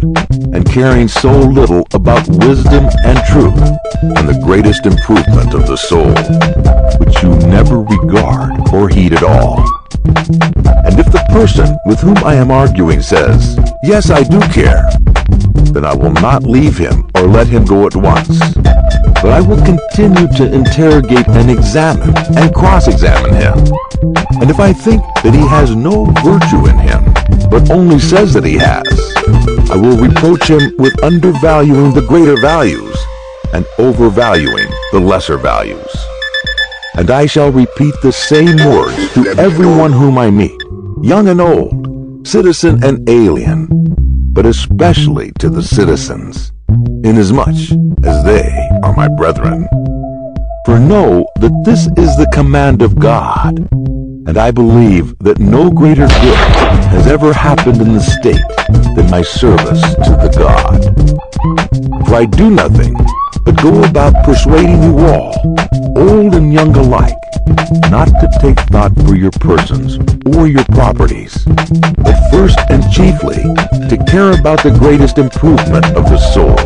Speaker 1: and caring so little about wisdom and truth, and the greatest improvement of the soul, which you never regard or heed at all?" And if the person with whom I am arguing says, "Yes, I do care," then I will not leave him or let him go at once, but I will continue to interrogate and examine and cross-examine him. And if I think that he has no virtue in him, but only says that he has, I will reproach him with undervaluing the greater values and overvaluing the lesser values. And I shall repeat the same words to everyone whom I meet, young and old, citizen and alien, but especially to the citizens, inasmuch as they are my brethren. For know that this is the command of God, and I believe that no greater good has ever happened in the state than my service to the God. For I do nothing but go about persuading you all, old and young alike, not to take thought for your persons or your properties, but first and chiefly to care about the greatest improvement of the soul.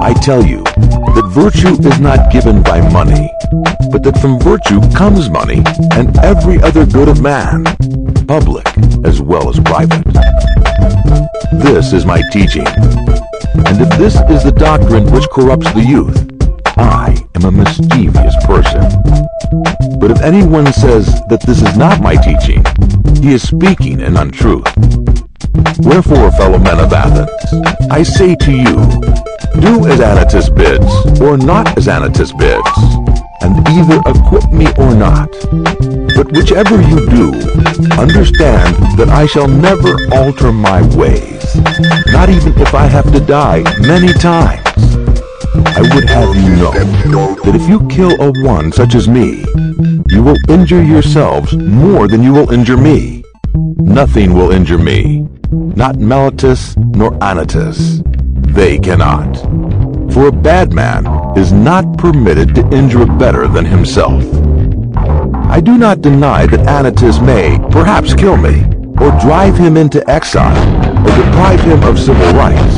Speaker 1: I tell you that virtue is not given by money, but that from virtue comes money and every other good of man, public as well as private. This is my teaching, and if this is the doctrine which corrupts the youth, I am a mischievous person. But if anyone says that this is not my teaching, he is speaking an untruth. Wherefore, fellow men of Athens, I say to you, do as Anytus bids, or not as Anytus bids, and either acquit me or not. But whichever you do, understand that I shall never alter my ways, not even if I have to die many times. I would have you know that if you kill a one such as me, you will injure yourselves more than you will injure me. Nothing will injure me, not Meletus nor Anytus. They cannot. For a bad man is not permitted to injure a better than himself. I do not deny that Anytus may perhaps kill me, or drive him into exile, or deprive him of civil rights.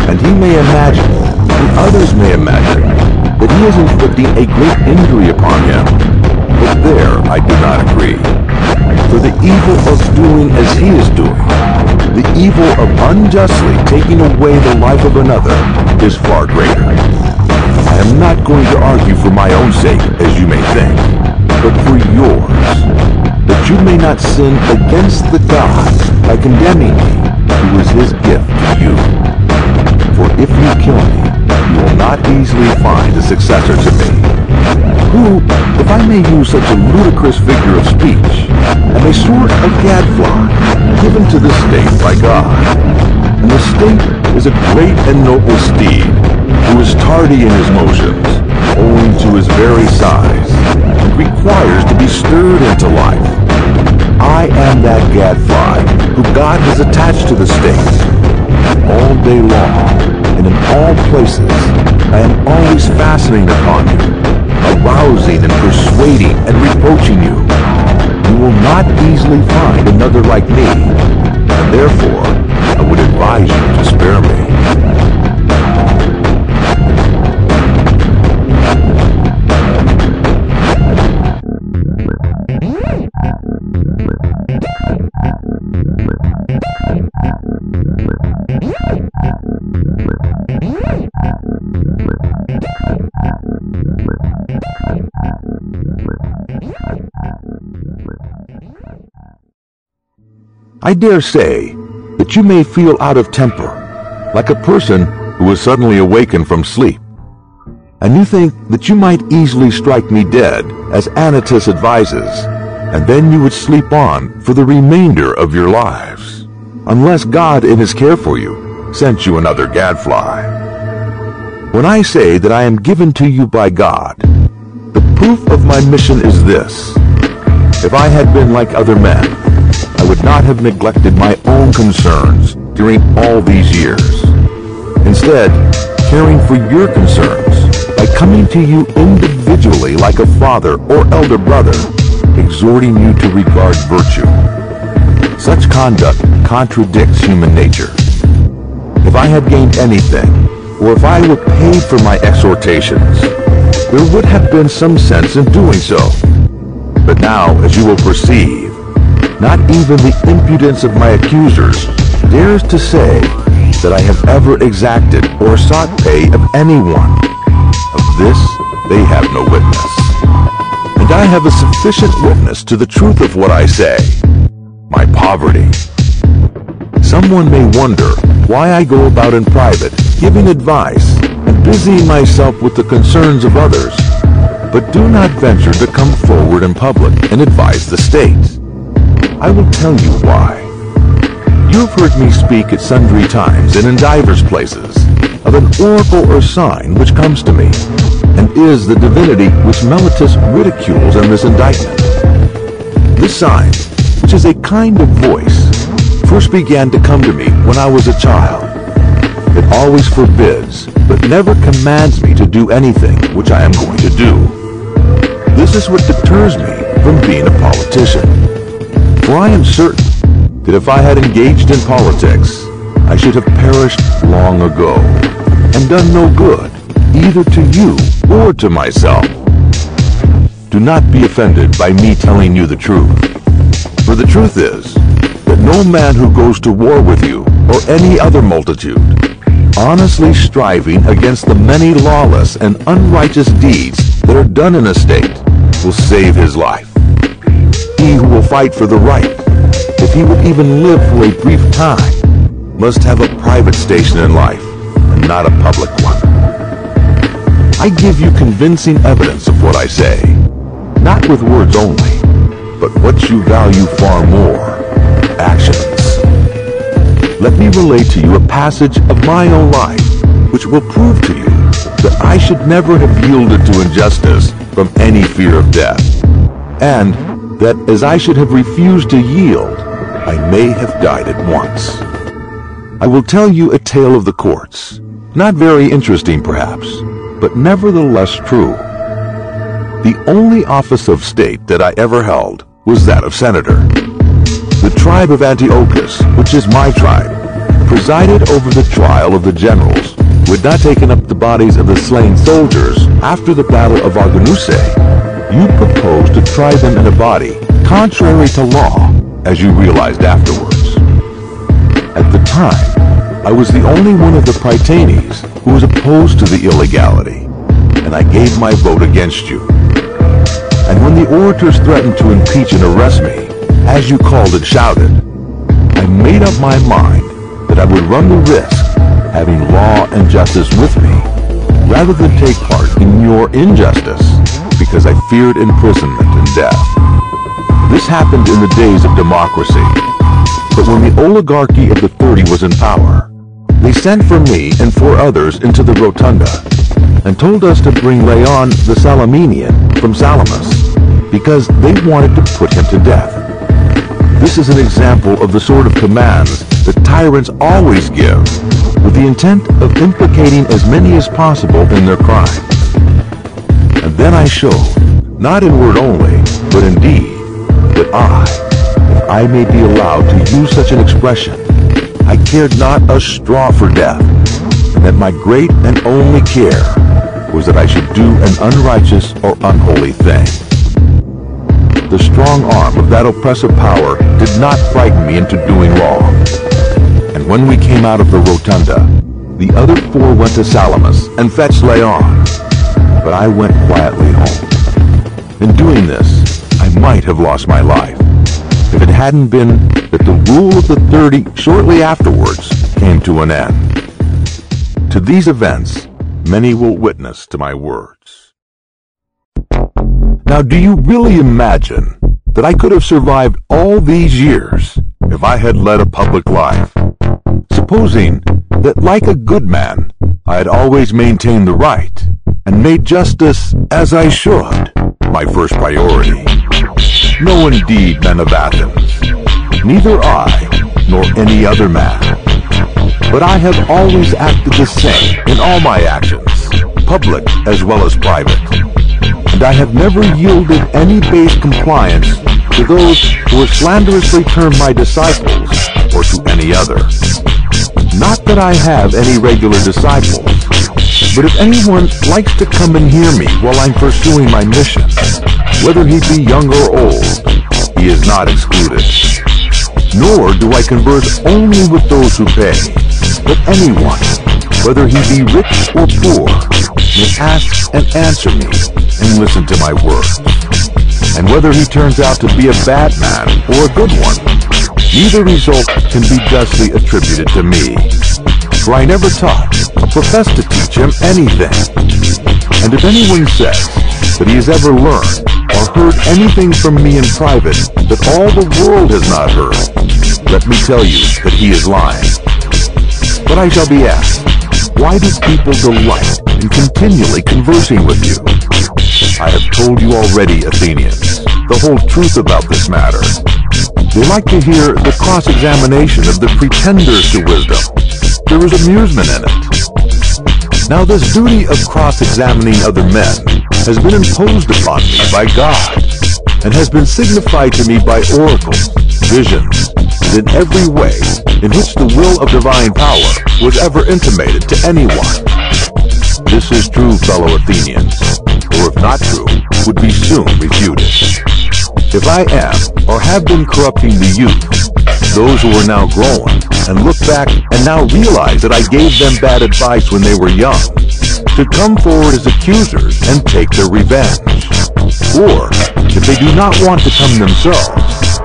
Speaker 1: And he may imagine, and others may imagine, that he is inflicting a great injury upon him. But there I do not agree. For the evil of doing as he is doing, the evil of unjustly taking away the life of another, is far greater. I am not going to argue for my own sake, as you may think, but for yours, that you may not sin against the God by condemning me, who is his gift to you. For if you kill me, you will not easily find a successor to me, who, if I may use such a ludicrous figure of speech, am a sort of gadfly given to the state by God. And the state is a great and noble steed, who is tardy in his motions, owing to his very size, and requires to be stirred into life. I am that gadfly who God has attached to the state. All day long, and in all places, I am always fastening upon you, arousing and persuading and reproaching you. You will not easily find another like me, and therefore I would advise you to spare me. I dare say that you may feel out of temper, like a person who is suddenly awakened from sleep, and you think that you might easily strike me dead, as Anytus advises, and then you would sleep on for the remainder of your lives, unless God in his care for you sent you another gadfly. When I say that I am given to you by God, the Proof of my mission is this. If I had been like other men, I would not have neglected my own concerns during all these years. Instead, caring for your concerns by coming to you individually like a father or elder brother, exhorting you to regard virtue. Such conduct contradicts human nature. If I had gained anything, or if I were paid for my exhortations, there would have been some sense in doing so. But now, as you will perceive, not even the impudence of my accusers dares to say that I have ever exacted or sought pay of anyone. Of this they have no witness. And I have a sufficient witness to the truth of what I say, my poverty. Someone may wonder why I go about in private, giving advice and busying myself with the concerns of others, but do not venture to come forward in public and advise the state. I will tell you why. You have heard me speak at sundry times and in divers places of an oracle or sign which comes to me, and is the divinity which Meletus ridicules in this indictment. This sign, which is a kind of voice, first began to come to me when I was a child. It always forbids, but never commands me to do anything which I am going to do. This is what deters me from being a politician. For I am certain that if I had engaged in politics, I should have perished long ago, and done no good, either to you or to myself. Do not be offended by me telling you the truth, for the truth is that no man who goes to war with you, or any other multitude, honestly striving against the many lawless and unrighteous deeds that are done in a state, will save his life. He who will fight for the right, if he would even live for a brief time, must have a private station in life, and not a public one. I give you convincing evidence of what I say, not with words only, but what you value far more, actions. Let me relate to you a passage of my own life, which will prove to you that I should never have yielded to injustice from any fear of death, and that as I should have refused to yield, I may have died at once. I will tell you a tale of the courts, not very interesting perhaps, but nevertheless true. The only office of state that I ever held was that of senator. The tribe of Antiochus, which is my tribe, presided over the trial of the generals who had not taken up the bodies of the slain soldiers after the battle of Arginusae. You proposed to try them in a body, contrary to law, as you realized afterwards. At the time, I was the only one of the Prytanes who was opposed to the illegality, and I gave my vote against you. And when the orators threatened to impeach and arrest me, as you called and shouted, I made up my mind that I would run the risk having law and justice with me, rather than take part in your injustice, because I feared imprisonment and death. This happened in the days of democracy, but when the oligarchy of the 30 was in power, they sent for me and 4 others into the rotunda, and told us to bring Leon the Salaminian from Salamis, because they wanted to put him to death. This is an example of the sort of commands that tyrants always give, with the intent of implicating as many as possible in their crime. And then I showed, not in word only, but in deed, that if I may be allowed to use such an expression, I cared not a straw for death, and that my great and only care was that I should do an unrighteous or unholy thing. The strong arm of that oppressive power did not frighten me into doing wrong. And when we came out of the rotunda, the other 4 went to Salamis and fetched Leon, but I went quietly home. In doing this, I might have lost my life, if it hadn't been that the rule of the 30 shortly afterwards came to an end. To these events, many will witness to my words. Now, do you really imagine that I could have survived all these years if I had led a public life? Supposing that, like a good man, I had always maintained the right and made justice as I should. my first priority. No, indeed, men of Athens, neither I nor any other man. But I have always acted the same in all my actions, public as well as private. And I have never yielded any base compliance to those who are slanderously termed my disciples or to any other. Not that I have any regular disciples, but if anyone likes to come and hear me while I'm pursuing my mission, whether he be young or old, he is not excluded. Nor do I converse only with those who pay, but anyone, whether he be rich or poor, may ask and answer me and listen to my words. And whether he turns out to be a bad man or a good one, neither result can be justly attributed to me. For I never taught or professed to teach him anything. And if anyone says that he has ever learned or heard anything from me in private that all the world has not heard, let me tell you that he is lying. But I shall be asked, why do people delight in continually conversing with you? I have told you already, Athenians, the whole truth about this matter. They like to hear the cross-examination of the pretenders to wisdom. There is amusement in it. Now this duty of cross-examining other men has been imposed upon me by God, and has been signified to me by oracles, visions, and in every way in which the will of divine power was ever intimated to anyone. This is true, fellow Athenians, or if not true, would be soon refuted. If I am, or have been corrupting the youth, those who are now grown, and look back and now realize that I gave them bad advice when they were young, to come forward as accusers and take their revenge. Or, if they do not want to come themselves,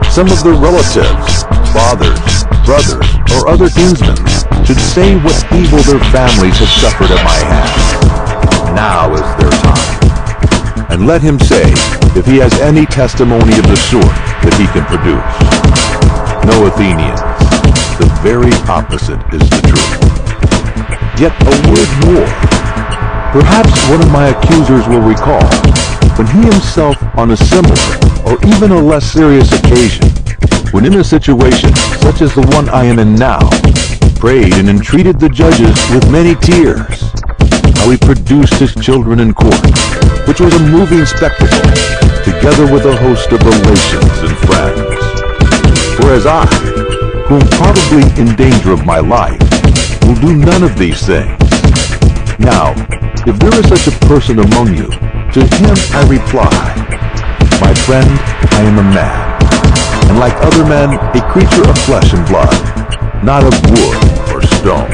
Speaker 1: some of their relatives, fathers, brothers, or other kinsmen should say what evil their families have suffered at my hands. Now is their time. And let him say if he has any testimony of the sort that he can produce. No, Athenians, the very opposite is the truth. Yet a word more. Perhaps one of my accusers will recall when he himself on a similar or even a less serious occasion, when in a situation such as the one I am in now, prayed and entreated the judges with many tears, how he produced his children in court, which was a moving spectacle, together with a host of relations and friends. Whereas I, who am probably in danger of my life, will do none of these things. Now, if there is such a person among you, to him I reply, my friend, I am a man, and like other men, a creature of flesh and blood, not of wood or stone.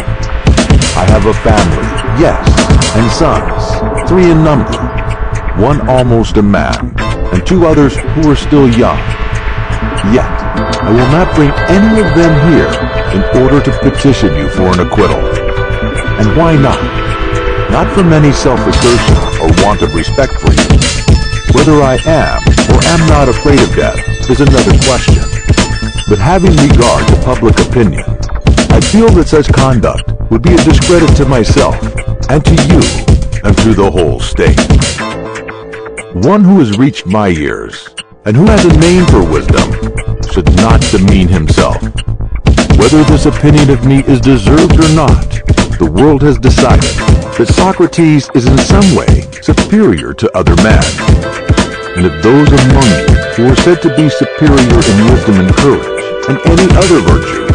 Speaker 1: I have a family, yes, and sons, 3 in number, one almost a man, and 2 others who are still young. Yet, I will not bring any of them here in order to petition you for an acquittal. And why not? Not from any self-assertion or want of respect for you. Whether I am or am not afraid of death is another question. But having regard to public opinion, I feel that such conduct would be a discredit to myself and to you and to the whole state. One who has reached my years and who has a name for wisdom should not demean himself. Whether this opinion of me is deserved or not, the world has decided that Socrates is in some way superior to other men. And if those among you who are said to be superior in wisdom and courage and any other virtue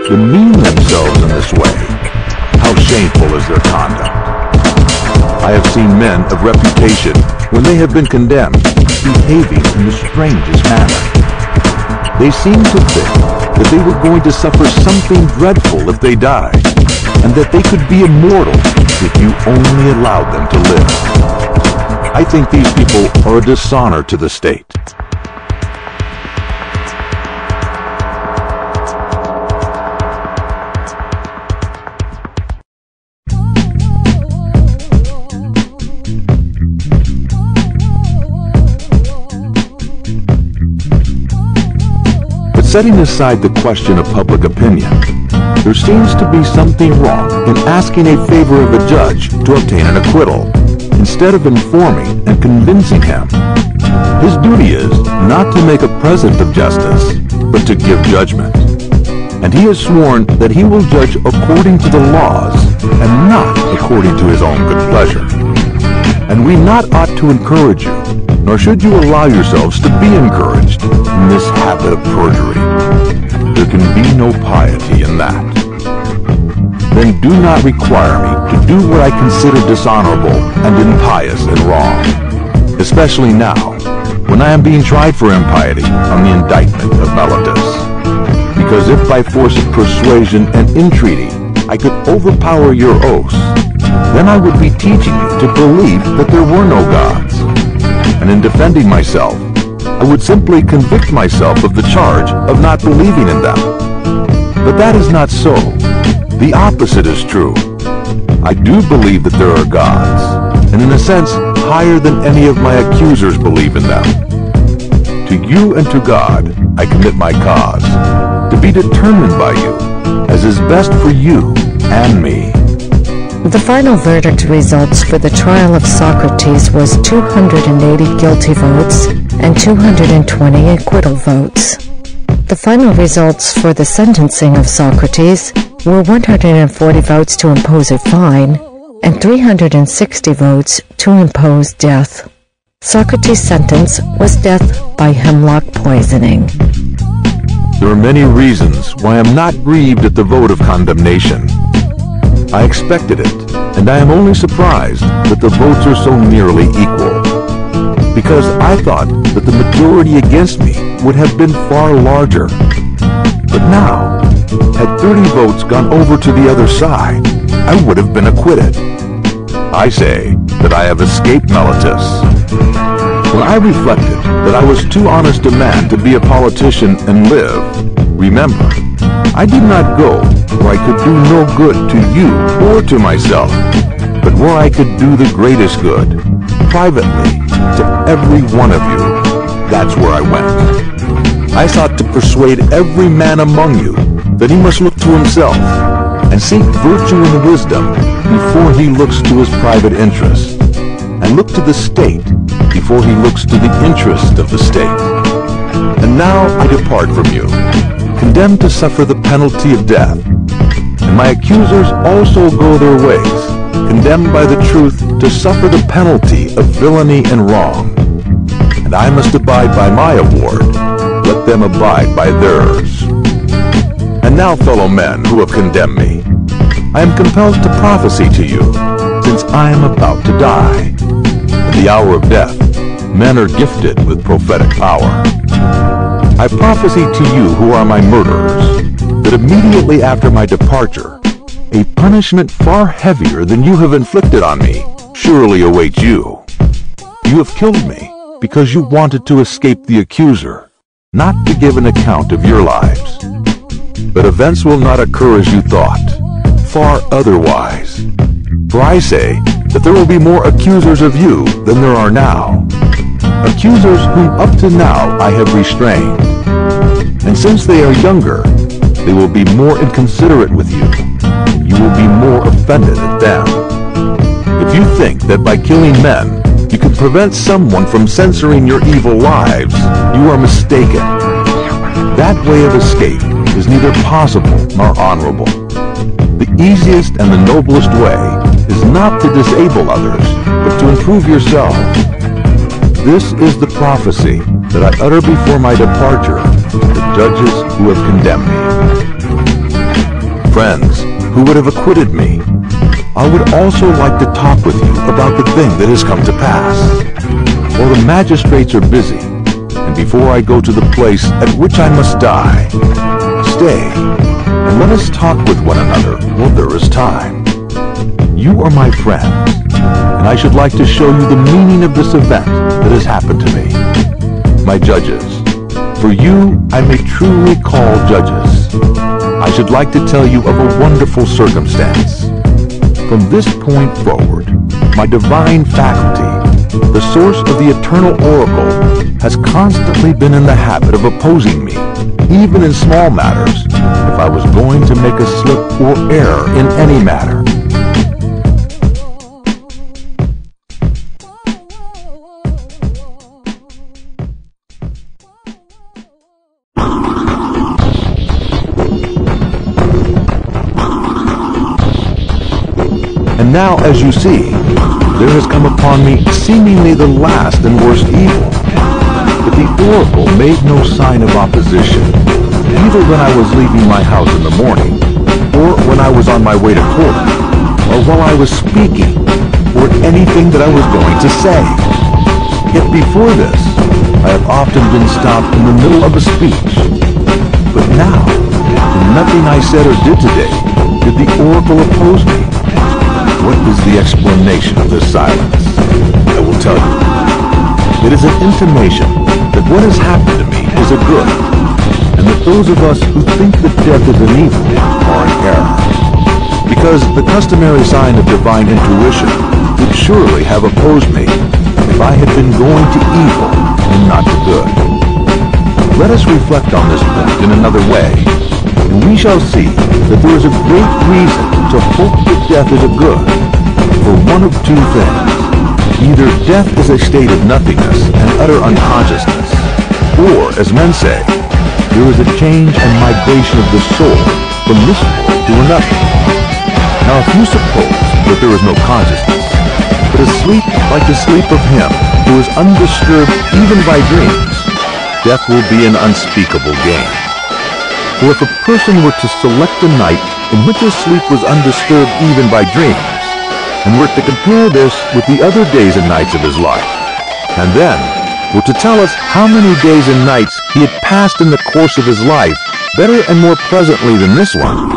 Speaker 1: demean themselves in this way, how shameful is their conduct. I have seen men of reputation, when they have been condemned, behaving in the strangest manner. They seem to think that they were going to suffer something dreadful if they died, and that they could be immortal if you only allowed them to live. I think these people are a dishonor to the state. Setting aside the question of public opinion, there seems to be something wrong in asking a favor of a judge to obtain an acquittal, instead of informing and convincing him His duty is not to make a present of justice, but to give judgment. And he has sworn that he will judge according to the laws and not according to his own good pleasure. And we not ought to encourage you, nor should you allow yourselves to be encouraged in this habit of perjury. There can be no piety in that. Then do not require me to do what I consider dishonorable and impious and wrong, especially now, when I am being tried for impiety on the indictment of Meletus. Because if by force of persuasion and entreaty I could overpower your oaths, then I would be teaching you to believe that there were no gods. And in defending myself, I would simply convict myself of the charge of not believing in them. But that is not so. The opposite is true. I do believe that there are gods, and in a sense, higher than any of my accusers believe in them. To you and to God I commit my cause, to be determined by you, as is best for you and me.
Speaker 3: The final verdict results for the trial of Socrates was 280 guilty votes and 220 acquittal votes. The final results for the sentencing of Socrates were 140 votes to impose a fine and 360 votes to impose death. Socrates' sentence was death by hemlock poisoning.
Speaker 1: There are many reasons why I am not grieved at the vote of condemnation. I expected it, and I am only surprised that the votes are so nearly equal, because I thought that the majority against me would have been far larger. But now, had 30 votes gone over to the other side, I would have been acquitted. I say that I have escaped Meletus. When I reflected that I was too honest a man to be a politician and live, remember, I did not go where I could do no good to you or to myself, but where I could do the greatest good, privately, to every one of you. That's where I went. I sought to persuade every man among you that he must look to himself and seek virtue and wisdom before he looks to his private interest, and look to the state before he looks to the interest of the state. And now I depart from you, condemned to suffer the penalty of death, and my accusers also go their ways, condemned by the truth to suffer the penalty of villainy and wrong. And I must abide by my award, let them abide by theirs. And now, fellow men who have condemned me, I am compelled to prophesy to you, since I am about to die. In the hour of death, men are gifted with prophetic power. I prophesy to you who are my murderers, that immediately after my departure, a punishment far heavier than you have inflicted on me surely awaits you. You have killed me because you wanted to escape the accuser, not to give an account of your lives. But events will not occur as you thought, far otherwise. For I say that there will be more accusers of you than there are now, accusers whom up to now I have restrained. And since they are younger, they will be more inconsiderate with you, and you will be more offended at them. If you think that by killing men, you can prevent someone from censoring your evil lives, you are mistaken. That way of escape is neither possible nor honorable. The easiest and the noblest way is not to disable others, but to improve yourself. This is the prophecy that I utter before my departure to the judges who have condemned me. Friends who would have acquitted me, I would also like to talk with you about the thing that has come to pass. For the magistrates are busy, and before I go to the place at which I must die, stay, and let us talk with one another while there is time. You are my friends, and I should like to show you the meaning of this event that has happened to me. My judges, for you I may truly call judges, I should like to tell you of a wonderful circumstance. From this point forward, my divine faculty, the source of the eternal oracle, has constantly been in the habit of opposing me, even in small matters, if I was going to make a slip or error in any matter. now, as you see, there has come upon me seemingly the last and worst evil. But the oracle made no sign of opposition, either when I was leaving my house in the morning, or when I was on my way to court, or while I was speaking, or anything that I was going to say. Yet before this, I have often been stopped in the middle of a speech. But now, in nothing I said or did today, did the oracle oppose me. What is the explanation of this silence? I will tell you. It is an intimation that what has happened to me is a good, and that those of us who think that death is an evil are in error. Because the customary sign of divine intuition would surely have opposed me if I had been going to evil and not to good. Let us reflect on this point in another way, and we shall see that there is a great reason to hope that death is a good, for one of two things. Either death is a state of nothingness and utter unconsciousness, or, as men say, there is a change and migration of the soul from this world to another. Now, if you suppose that there is no consciousness, but a sleep like the sleep of him who is undisturbed even by dreams, death will be an unspeakable gain. For if a person were to select a night in which his sleep was undisturbed even by dreams, and were to compare this with the other days and nights of his life, and then were to tell us how many days and nights he had passed in the course of his life better and more pleasantly than this one,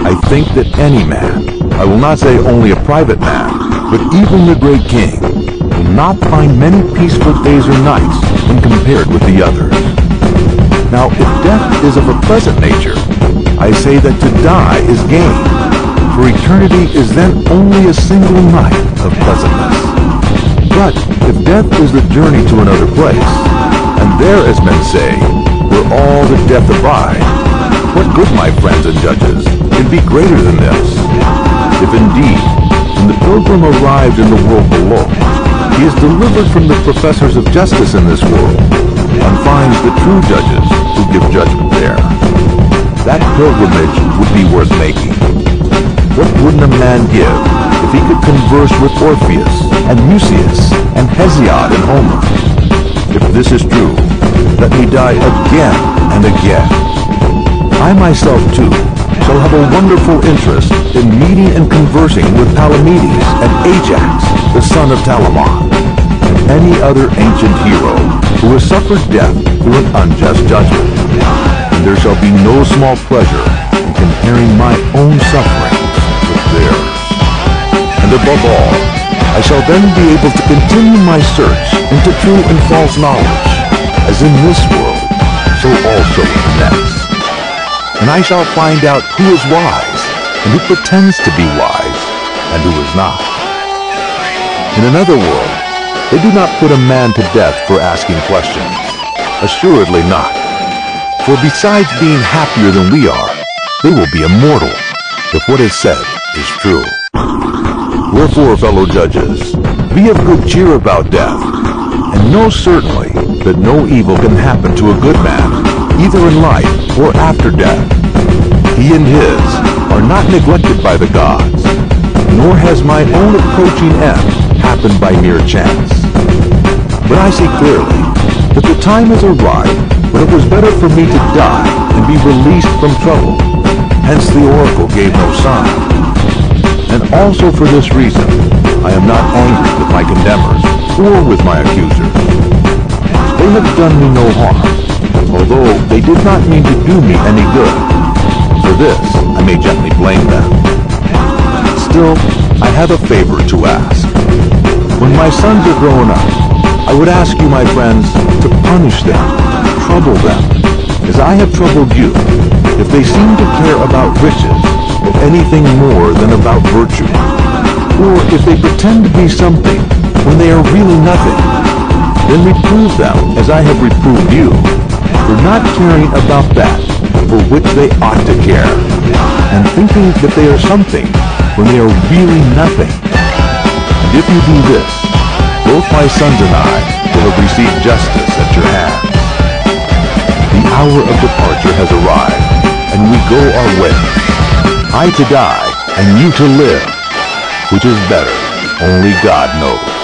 Speaker 1: I think that any man, I will not say only a private man, but even the great king, will not find many peaceful days or nights when compared with the others. Now, if death is of a pleasant nature, I say that to die is gain, for eternity is then only a single night of pleasantness. But if death is the journey to another place, and there, as men say, where all that death abide, what good, my friends and judges, can be greater than this? If indeed, when the pilgrim arrived in the world below, he is delivered from the professors of justice in this world, and finds the true judges who give judgment there, that pilgrimage would be worth making. What wouldn't a man give if he could converse with Orpheus and Musaeus and Hesiod and Homer? If this is true, let me die again and again. I myself, too, shall have a wonderful interest in meeting and conversing with Palamedes and Ajax, the son of Telamon, and any other ancient hero who has suffered death through an unjust judgment. And there shall be no small pleasure in comparing my own sufferings with theirs. And above all, I shall then be able to continue my search into true and false knowledge, as in this world, so also in the next. And I shall find out who is wise, and who pretends to be wise, and who is not. In another world, they do not put a man to death for asking questions. Assuredly not. For besides being happier than we are, they will be immortal, if what is said is true. Wherefore, fellow judges, be of good cheer about death, and know certainly that no evil can happen to a good man, either in life or after death. He and his are not neglected by the gods, nor has my own approaching end happened by mere chance. But I see clearly that the time has arrived when it was better for me to die and be released from trouble. Hence the oracle gave no sign. And also for this reason, I am not angry with my condemners or with my accusers. They have done me no harm, although they did not mean to do me any good. For this, I may gently blame them. Still, I have a favor to ask. When my sons are grown up, I would ask you, my friends, to punish them, trouble them, as I have troubled you, if they seem to care about riches or anything more than about virtue, or if they pretend to be something when they are really nothing. Then reprove them as I have reproved you, for not caring about that for which they ought to care, and thinking that they are something when they are really nothing. And if you do this, both my sons and I will have received justice at your hands. The hour of departure has arrived, and we go our way. I to die, and you to live. Which is better? Only God knows.